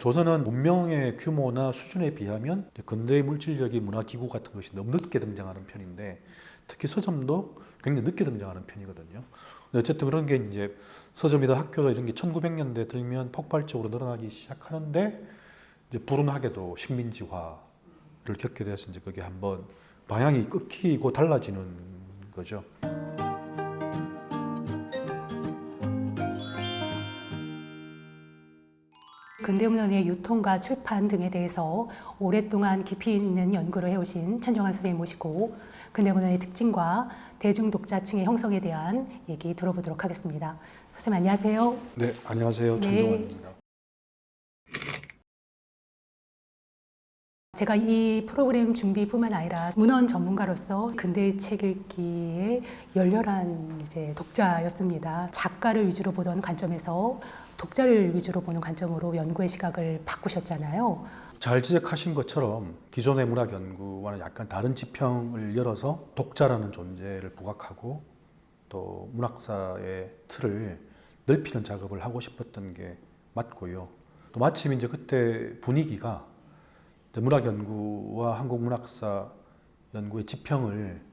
조선은 문명의 규모나 수준에 비하면 근대의 물질적인 문화기구 같은 것이 너무 늦게 등장하는 편인데, 특히 서점도 굉장히 늦게 등장하는 편이거든요. 어쨌든 그런 게 이제 서점이다 학교다 이런 게 1900년대 들면 폭발적으로 늘어나기 시작하는데, 이제 불운하게도 식민지화를 겪게 돼서 이제 그게 한번 방향이 끊기고 달라지는 거죠. 근대문헌의 유통과 출판 등에 대해서 오랫동안 깊이 있는 연구를 해오신 천정환 선생님 모시고 근대문헌의 특징과 대중 독자층의 형성에 대한 얘기 들어보도록 하겠습니다. 선생님 안녕하세요. 네, 안녕하세요. 네. 천정환입니다. 제가 이 프로그램 준비뿐만 아니라 문헌 전문가로서 근대의 책 읽기에 열렬한 독자였습니다. 작가를 위주로 보던 관점에서 독자를 위주로 보는 관점으로 연구의 시각을 바꾸셨잖아요. 잘 지적하신 것처럼 기존의 문학 연구와는 약간 다른 지평을 열어서 독자라는 존재를 부각하고 또 문학사의 틀을 넓히는 작업을 하고 싶었던 게 맞고요. 또 마침 이제 그때 분위기가 문학 연구와 한국 문학사 연구의 지평을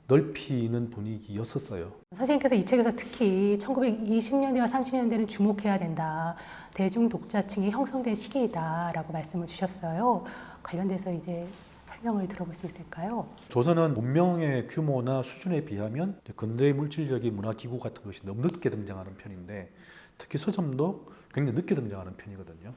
넓히는 분위기였었어요. 선생님께서 이 책에서 특히 1920년대와 30년대는 주목해야 된다. 대중 독자층이 형성된 시기이다라고 말씀을 주셨어요. 관련돼서 이제 설명을 들어볼 수 있을까요? 조선은 문명의 규모나 수준에 비하면 근대의 물질적인 문화기구 같은 것이 너무 늦게 등장하는 편인데, 특히 서점도 굉장히 늦게 등장하는 편이거든요.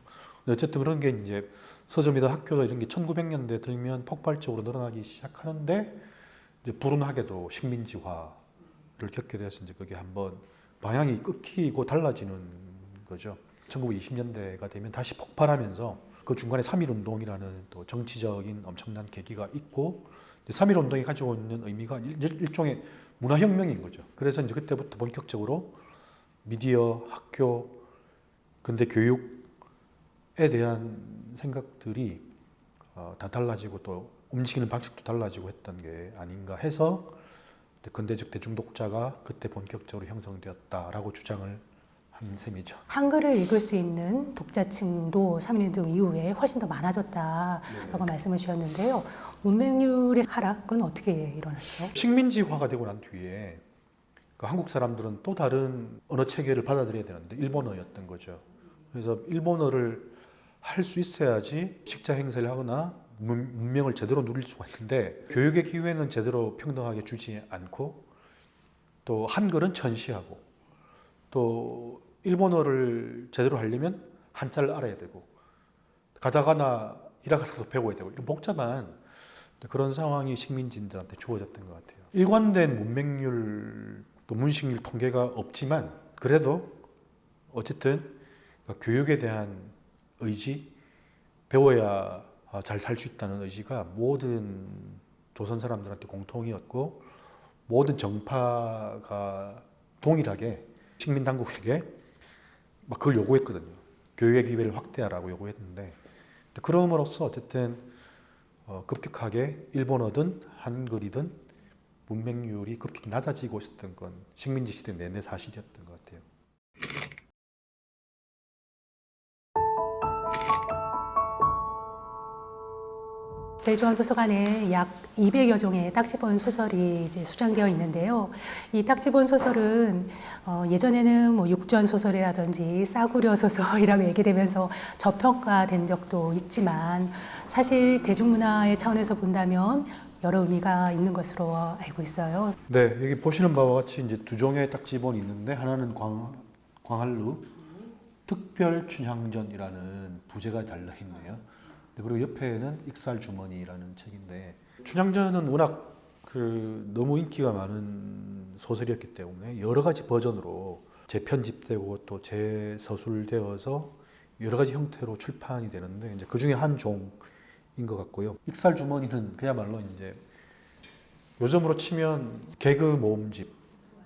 어쨌든 그런 게 이제 서점이다 학교다 이런 게 1900년대 들면 폭발적으로 늘어나기 시작하는데, 이제 불운하게도 식민지화를 겪게 돼서 이제 그게 한번 방향이 끊기고 달라지는 거죠. 1920년대가 되면 다시 폭발하면서 그 중간에 3.1운동이라는 또 정치적인 엄청난 계기가 있고, 3.1운동이 가지고 있는 의미가 일종의 문화혁명인 거죠. 그래서 이제 그때부터 본격적으로 미디어, 학교, 근대 교육에 대한 생각들이 다 달라지고 또 움직이는 방식도 달라지고 했던 게 아닌가 해서 근대적 대중독자가 그때 본격적으로 형성되었다라고 주장을 한 셈이죠. 한글을 읽을 수 있는 독자층도 3.1운동 이후에 훨씬 더 많아졌다라고 말씀을 주셨는데요. 문맹률의 하락은 어떻게 일어났죠? 식민지화가 되고 난 뒤에 그 한국 사람들은 또 다른 언어 체계를 받아들여야 되는데 일본어였던 거죠. 그래서 일본어를 할 수 있어야지 식자 행세를 하거나 문명을 제대로 누릴 수가 있는데, 교육의 기회는 제대로 평등하게 주지 않고 또 한글은 천시하고 또 일본어를 제대로 하려면 한자를 알아야 되고 가다가나 히라가나도 배워야 되고 이런 복잡한 그런 상황이 식민지인들한테 주어졌던 것 같아요. 일관된 문맹률 또 문식률 통계가 없지만 그래도 어쨌든 교육에 대한 의지, 배워야 잘 살 수 있다는 의지가 모든 조선 사람들한테 공통이었고, 모든 정파가 동일하게 식민 당국에게 막 그걸 요구했거든요. 교육의 기회를 확대하라고 요구했는데, 그럼으로써 어쨌든 급격하게 일본어든 한글이든 문맹률이 급격히 낮아지고 있었던 건 식민지 시대 내내 사실이었던 것 같아요. 저희 중앙도서관에 약 200여 종의 딱지본 소설이 이제 수장되어 있는데요. 이 딱지본 소설은 예전에는 뭐 육전 소설이라든지 싸구려 소설이라고 얘기되면서 저평가된 적도 있지만, 사실 대중문화의 차원에서 본다면 여러 의미가 있는 것으로 알고 있어요. 네, 여기 보시는 바와 같이 이제 두 종의 딱지본이 있는데, 하나는 광활루 특별춘향전이라는 부제가 달려 있네요. 그리고 옆에는 익살주머니라는 책인데, 춘향전은 워낙 너무 인기가 많은 소설이었기 때문에 여러 가지 버전으로 재편집되고 또 재서술되어서 여러 가지 형태로 출판이 되는데, 이제 그 중에 한 종인 것 같고요. 익살주머니는 그야말로 이제 요즘으로 치면 개그 모음집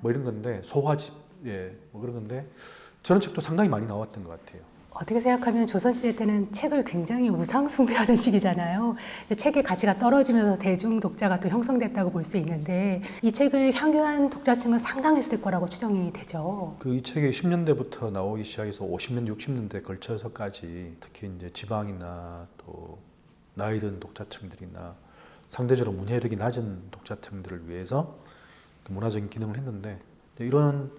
뭐 이런 건데, 소화집, 예, 뭐 그런 건데, 저런 책도 상당히 많이 나왔던 것 같아요. 어떻게 생각하면 조선시대 때는 책을 굉장히 우상숭배하는 시기잖아요. 책의 가치가 떨어지면서 대중 독자가 또 형성됐다고 볼 수 있는데 이 책을 향유한 독자층은 상당했을 거라고 추정이 되죠. 이 책이 10년대부터 나오기 시작해서 50년, 60년대 걸쳐서까지 특히 이제 지방이나 또 나이 든 독자층들이나 상대적으로 문해력이 낮은 독자층들을 위해서 문화적인 기능을 했는데 이런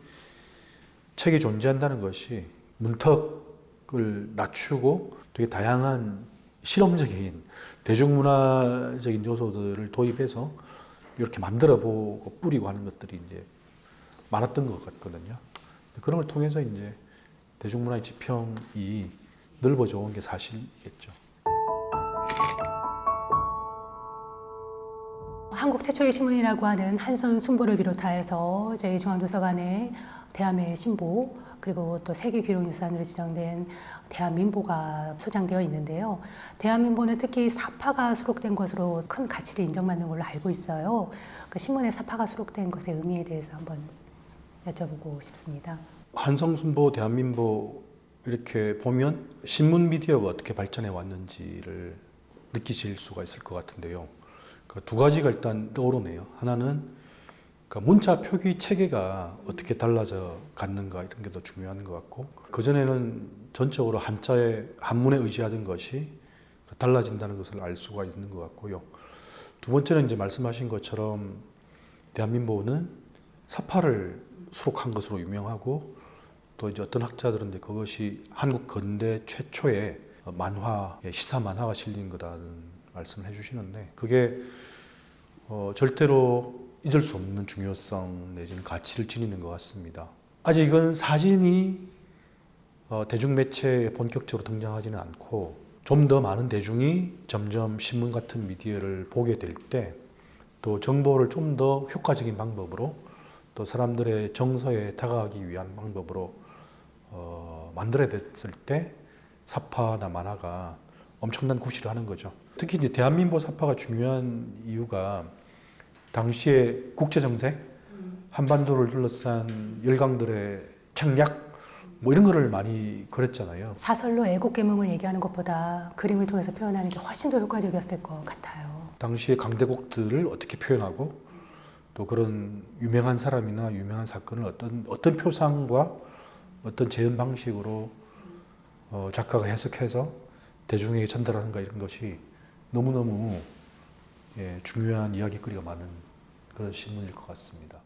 책이 존재한다는 것이 문턱을 낮추고 되게 다양한 실험적인 대중문화적인 요소들을 도입해서 이렇게 만들어보고 뿌리고 하는 것들이 이제 많았던 것 같거든요. 그런 걸 통해서 이제 대중문화의 지평이 넓어져 온 게 사실이겠죠. 한국 최초의 신문이라고 하는 한선 순보를 비롯하여서 저희 중앙도서관에 대한민국 신보 그리고 또 세계기록유산으로 지정된 대한민보가 소장되어 있는데요. 대한민보는 특히 사파가 수록된 것으로 큰 가치를 인정받는 걸로 알고 있어요. 그 신문에 사파가 수록된 것의 의미에 대해서 한번 여쭤보고 싶습니다. 한성순보, 대한민보 이렇게 보면 신문 미디어가 어떻게 발전해 왔는지를 느끼실 수가 있을 것 같은데요. 두 가지가 일단 떠오르네요. 하나는 문자 표기 체계가 어떻게 달라져 갔는가 이런 게 더 중요한 것 같고 그전에는 전적으로 한문에 의지하던 것이 달라진다는 것을 알 수가 있는 것 같고요. 두 번째는 이제 말씀하신 것처럼 대한민보는 사파를 수록한 것으로 유명하고 또 이제 어떤 학자들은 이제 그것이 한국 근대 최초의 만화, 시사 만화가 실린 거다는 말씀을 해주시는데 그게 절대로 잊을 수 없는 중요성 내지는 가치를 지니는 것 같습니다. 아직은 사진이 대중매체에 본격적으로 등장하지는 않고 좀 더 많은 대중이 점점 신문 같은 미디어를 보게 될 때 또 정보를 좀 더 효과적인 방법으로 또 사람들의 정서에 다가가기 위한 방법으로 만들어야 됐을 때 사파나 만화가 엄청난 구실을 하는 거죠. 특히 이제 대한민보 사파가 중요한 이유가 당시의 국제 정세, 한반도를 둘러싼 열강들의 책략 뭐 이런 거를 많이 그렸잖아요. 사설로 애국 계몽을 얘기하는 것보다 그림을 통해서 표현하는 게 훨씬 더 효과적이었을 것 같아요. 당시의 강대국들을 어떻게 표현하고 또 그런 유명한 사람이나 유명한 사건을 어떤 표상과 어떤 재현 방식으로 작가가 해석해서 대중에게 전달하는가 이런 것이 너무너무 중요한 이야기거리가 많은 그런 신문일 것 같습니다.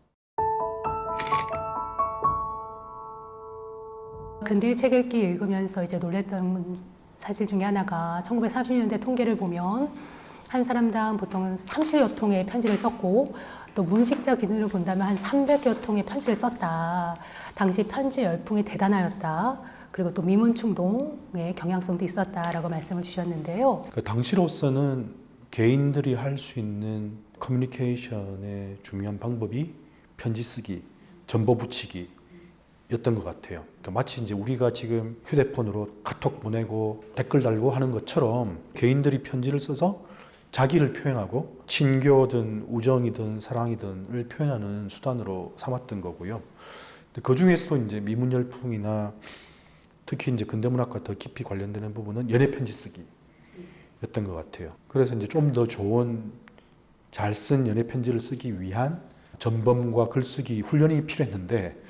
근대 책 읽기 읽으면서 이제 놀랬던 사실 중에 하나가 1930년대 통계를 보면 한 사람당 보통 30여 통의 편지를 썼고 또 문식자 기준으로 본다면 한 300여 통의 편지를 썼다. 당시 편지 열풍이 대단하였다. 그리고 또 미문충동의 경향성도 있었다라고 말씀을 주셨는데요. 당시로서는 개인들이 할 수 있는 커뮤니케이션의 중요한 방법이 편지 쓰기, 전보 붙이기 였던 것 같아요. 마치 이제 우리가 지금 휴대폰으로 카톡 보내고 댓글 달고 하는 것처럼 개인들이 편지를 써서 자기를 표현하고 친교든 우정이든 사랑이든을 표현하는 수단으로 삼았던 거고요. 그 중에서도 이제 미문 열풍이나 특히 이제 근대문학과 더 깊이 관련되는 부분은 연애 편지 쓰기였던 것 같아요. 그래서 이제 좀 더 좋은 잘 쓴 연애 편지를 쓰기 위한 전범과 글쓰기 훈련이 필요했는데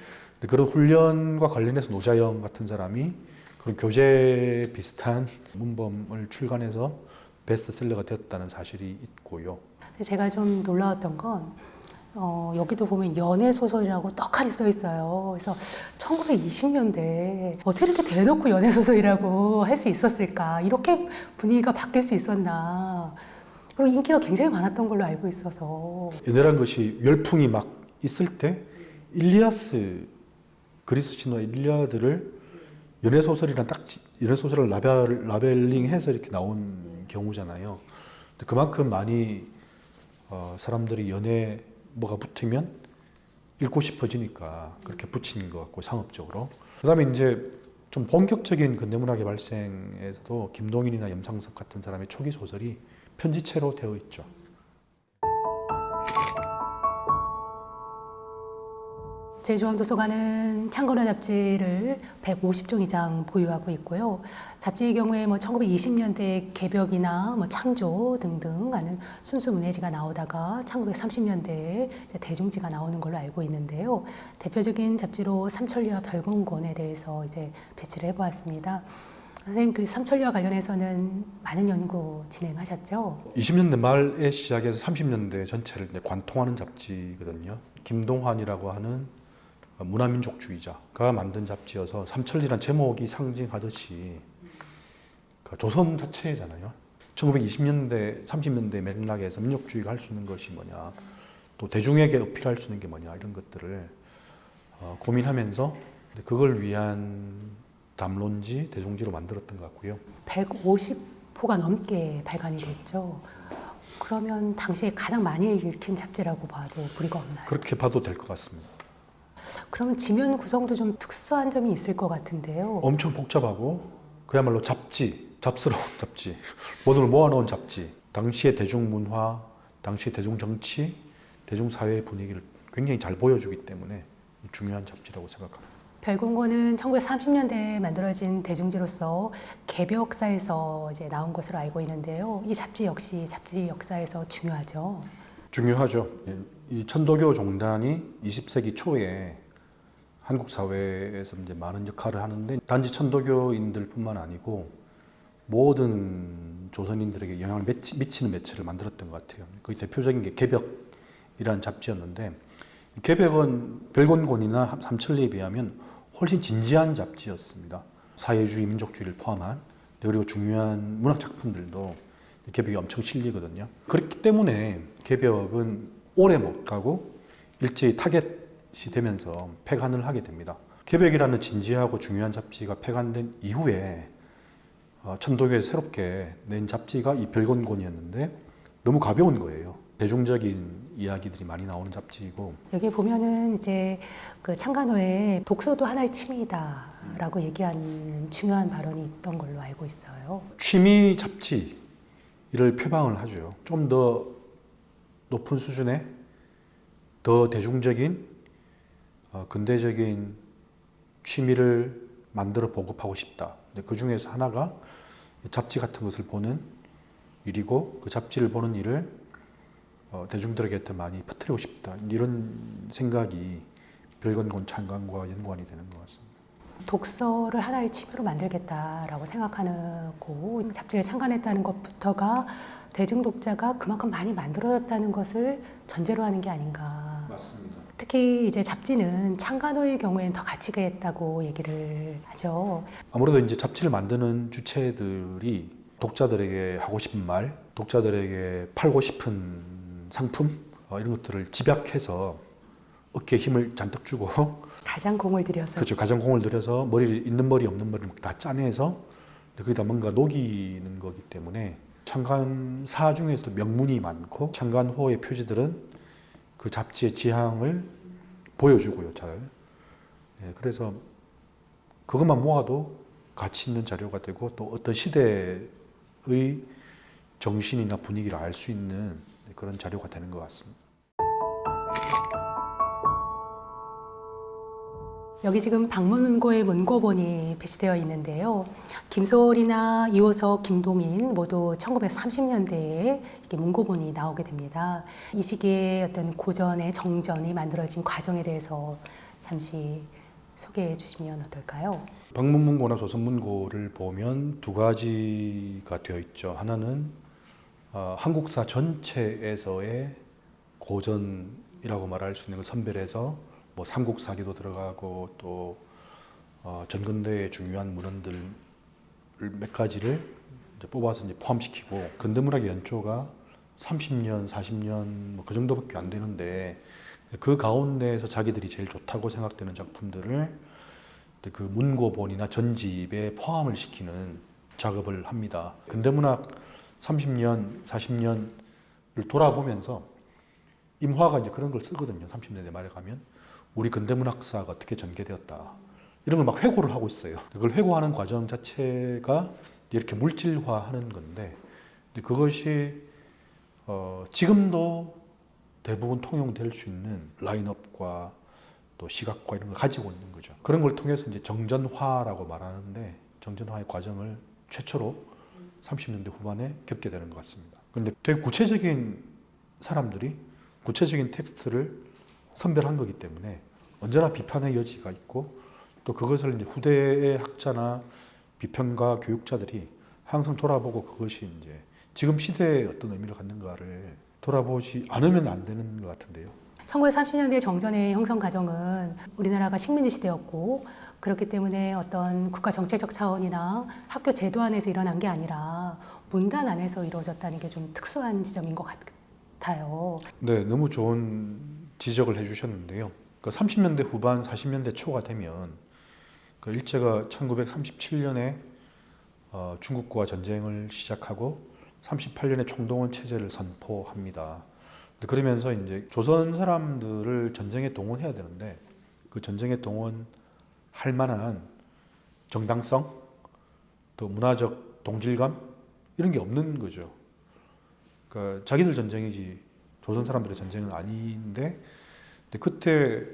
그런 훈련과 관련해서 노자영 같은 사람이 그런 교재 비슷한 문법을 출간해서 베스트셀러가 되었다는 사실이 있고요. 제가 좀 놀라웠던 건 여기도 보면 연애소설이라고 떡하니 써 있어요. 그래서 1920년대 어떻게 이렇게 대놓고 연애소설이라고 할 수 있었을까? 이렇게 분위기가 바뀔 수 있었나? 그리고 인기가 굉장히 많았던 걸로 알고 있어서. 연애란 것이 열풍이 막 있을 때 일리아스 그리스 신화 일리아드를 연애소설이란 딱 연애소설을 라벨링해서 이렇게 나온 경우잖아요. 그만큼 많이 사람들이 연애 뭐가 붙으면 읽고 싶어지니까 그렇게 붙인 것 같고 상업적으로. 그다음에 이제 좀 본격적인 근대문학의 발생에서도 김동인이나 염상섭 같은 사람의 초기 소설이 편지체로 되어 있죠. 제주왕도서관은 창간호 잡지를 150종 이상 보유하고 있고요. 잡지의 경우에 1920년대 개벽이나 창조 등등 하는 순수 문예지가 나오다가 1930년대에 대중지가 나오는 걸로 알고 있는데요. 대표적인 잡지로 삼천리와 별공곤에 대해서 배치를 해보았습니다. 선생님, 그 삼천리와 관련해서는 많은 연구 진행하셨죠? 20년대 말에 시작해서 30년대 전체를 관통하는 잡지거든요. 김동환이라고 하는 문화민족주의자가 만든 잡지여서 삼천리란 제목이 상징하듯이 조선 자체잖아요. 1920년대, 30년대 맥락에서 민족주의가 할 수 있는 것이 뭐냐, 또 대중에게 어필할 수 있는 게 뭐냐, 이런 것들을 고민하면서 그걸 위한 담론지, 대중지로 만들었던 것 같고요. 150호가 넘게 발간이 됐죠. 그러면 당시에 가장 많이 읽힌 잡지라고 봐도 무리가 없나요? 그렇게 봐도 될 것 같습니다. 그러면 지면 구성도 좀 특수한 점이 있을 것 같은데요. 엄청 복잡하고 그야말로 잡스러운 잡지, 모든 걸 모아놓은 잡지. 당시의 대중문화, 당시의 대중정치, 대중사회의 분위기를 굉장히 잘 보여주기 때문에 중요한 잡지라고 생각합니다. 별공고는 1930년대에 만들어진 대중지로서 개벽사에서 나온 것으로 알고 있는데요. 이 잡지 역시 잡지 역사에서 중요하죠. 중요하죠. 이 천도교 종단이 20세기 초에 한국 사회에서 많은 역할을 하는데 단지 천도교인들뿐만 아니고 모든 조선인들에게 영향을 미치는 매체를 만들었던 것 같아요. 그 대표적인 게 개벽이라는 잡지였는데, 개벽은 별곤곤이나 삼천리에 비하면 훨씬 진지한 잡지였습니다. 사회주의, 민족주의를 포함한, 그리고 중요한 문학 작품들도 개벽이 엄청 실리거든요. 그렇기 때문에 개벽은 오래 못 가고 일제히 타겟이 되면서 폐간을 하게 됩니다. 개벽이라는 진지하고 중요한 잡지가 폐간된 이후에 천도교에 새롭게 낸 잡지가 이 별곤곤이었는데 너무 가벼운 거예요. 대중적인 이야기들이 많이 나오는 잡지이고, 여기 보면은 그 창간호에 독서도 하나의 취미이다라고 얘기하는 중요한 발언이 있던 걸로 알고 있어요. 취미 잡지를 표방을 하죠. 좀 더 높은 수준의 더 대중적인 근대적인 취미를 만들어 보급하고 싶다. 그 중에서 하나가 잡지 같은 것을 보는 일이고, 그 잡지를 보는 일을 대중들에게 더 많이 퍼뜨리고 싶다. 이런 생각이 별건곤 창간과 연관이 되는 것 같습니다. 독서를 하나의 취미로 만들겠다라고 생각하고 잡지를 창간했다는 것부터가 대중 독자가 그만큼 많이 만들어졌다는 것을 전제로 하는 게 아닌가. 맞습니다. 특히 잡지는 창간호의 경우에는 더 가치가 있다고 얘기를 하죠. 아무래도 잡지를 만드는 주체들이 독자들에게 하고 싶은 말, 독자들에게 팔고 싶은 상품, 이런 것들을 집약해서 어깨에 힘을 잔뜩 주고 가장 공을 들여서. 그렇죠. 가장 공을 들여서 머리를 있는 머리 없는 머리를 다 짜내서 거기다 뭔가 녹이는 거기 때문에 창간사 중에서도 명문이 많고 창간호의 표지들은 그 잡지의 지향을 보여주고요. 잘. 그래서 그것만 모아도 가치 있는 자료가 되고 또 어떤 시대의 정신이나 분위기를 알 수 있는 그런 자료가 되는 것 같습니다. 여기 지금 방문문고의 문고본이 배치되어 있는데요. 김소월이나 이호석, 김동인 모두 1930년대에 이렇게 문고본이 나오게 됩니다. 이 시기에 어떤 고전의 정전이 만들어진 과정에 대해서 잠시 소개해 주시면 어떨까요? 방문문고나 조선문고를 보면 두 가지가 되어 있죠. 하나는 한국사 전체에서의 고전이라고 말할 수 있는 걸 선별해서 삼국사기도 들어가고 또 전근대의 중요한 문헌들 몇 가지를 뽑아서 포함시키고, 근대문학의 연초가 30년, 40년 그 정도밖에 안 되는데 그 가운데에서 자기들이 제일 좋다고 생각되는 작품들을 그 문고본이나 전집에 포함을 시키는 작업을 합니다. 근대문학 30년, 40년을 돌아보면서 임화가 그런 걸 쓰거든요. 30년대 말에 가면 우리 근대문학사가 어떻게 전개되었다, 이런 걸 막 회고를 하고 있어요. 그걸 회고하는 과정 자체가 이렇게 물질화하는 건데, 그것이 지금도 대부분 통용될 수 있는 라인업과 또 시각과 이런 걸 가지고 있는 거죠. 그런 걸 통해서 이제 정전화라고 말하는데 정전화의 과정을 최초로 30년대 후반에 겪게 되는 것 같습니다. 그런데 되게 구체적인 사람들이 구체적인 텍스트를 선별한 거기 때문에 언제나 비판의 여지가 있고 또 그것을 이제 후대의 학자나 비평가 교육자들이 항상 돌아보고 그것이 이제 지금 시대에 어떤 의미를 갖는가를 돌아보지 않으면 안 되는 것 같은데요. 1930년대 정전의 형성 과정은 우리나라가 식민지 시대였고 그렇기 때문에 어떤 국가 정책적 차원이나 학교 제도 안에서 일어난 게 아니라 문단 안에서 이루어졌다는 게 좀 특수한 지점인 것 같아요. 네, 너무 좋은 지적을 해주셨는데요. 그 30년대 후반, 40년대 초가 되면 그 일제가 1937년에 중국과 전쟁을 시작하고 38년에 총동원 체제를 선포합니다. 그러면서 이제 조선 사람들을 전쟁에 동원해야 되는데 그 전쟁에 동원할 만한 정당성, 또 문화적 동질감 이런 게 없는 거죠. 그러니까 자기들 전쟁이지 조선 사람들의 전쟁은 아닌데 그때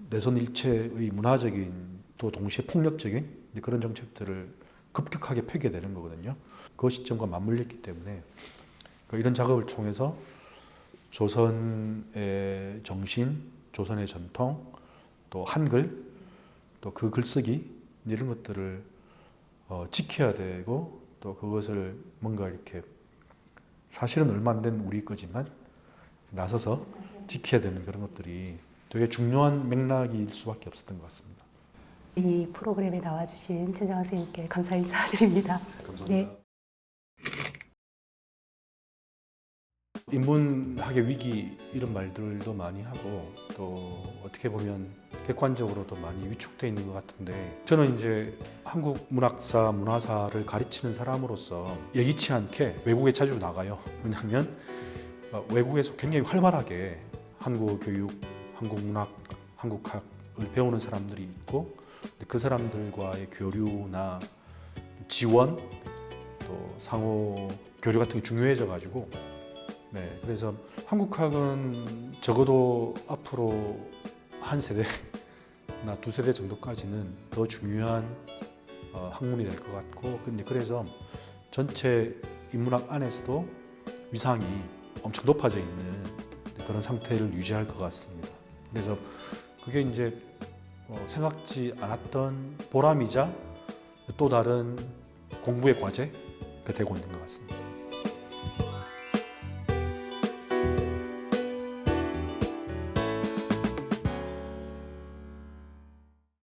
내선 일체의 문화적인 또 동시에 폭력적인 그런 정책들을 급격하게 펴게 되는 거거든요. 그 시점과 맞물렸기 때문에 이런 작업을 통해서 조선의 정신, 조선의 전통, 또 한글, 또 그 글쓰기 이런 것들을 지켜야 되고 또 그것을 뭔가 이렇게 사실은 얼마 안 된 우리 거지만 나서서 지켜야 되는 그런 것들이 되게 중요한 맥락일 수밖에 없었던 것 같습니다. 이 프로그램에 나와주신 최정환 선생님께 감사 인사드립니다. 감사합니다. 네. 인문학의 위기 이런 말들도 많이 하고 또 어떻게 보면 객관적으로도 많이 위축되어 있는 것 같은데 저는 이제 한국 문학사, 문화사를 가르치는 사람으로서 예기치 않게 외국에 자주 나가요. 왜냐하면 외국에서 굉장히 활발하게 한국 교육, 한국 문학, 한국학을 배우는 사람들이 있고 그 사람들과의 교류나 지원 또 상호 교류 같은 게 중요해져 가지고 네, 그래서 한국학은 적어도 앞으로 한 세대나 두 세대 정도까지는 더 중요한 학문이 될 것 같고 근데 그래서 전체 인문학 안에서도 위상이 엄청 높아져 있는 그런 상태를 유지할 것 같습니다. 그래서 그게 이제 생각지 않았던 보람이자 또 다른 공부의 과제가 되고 있는 것 같습니다.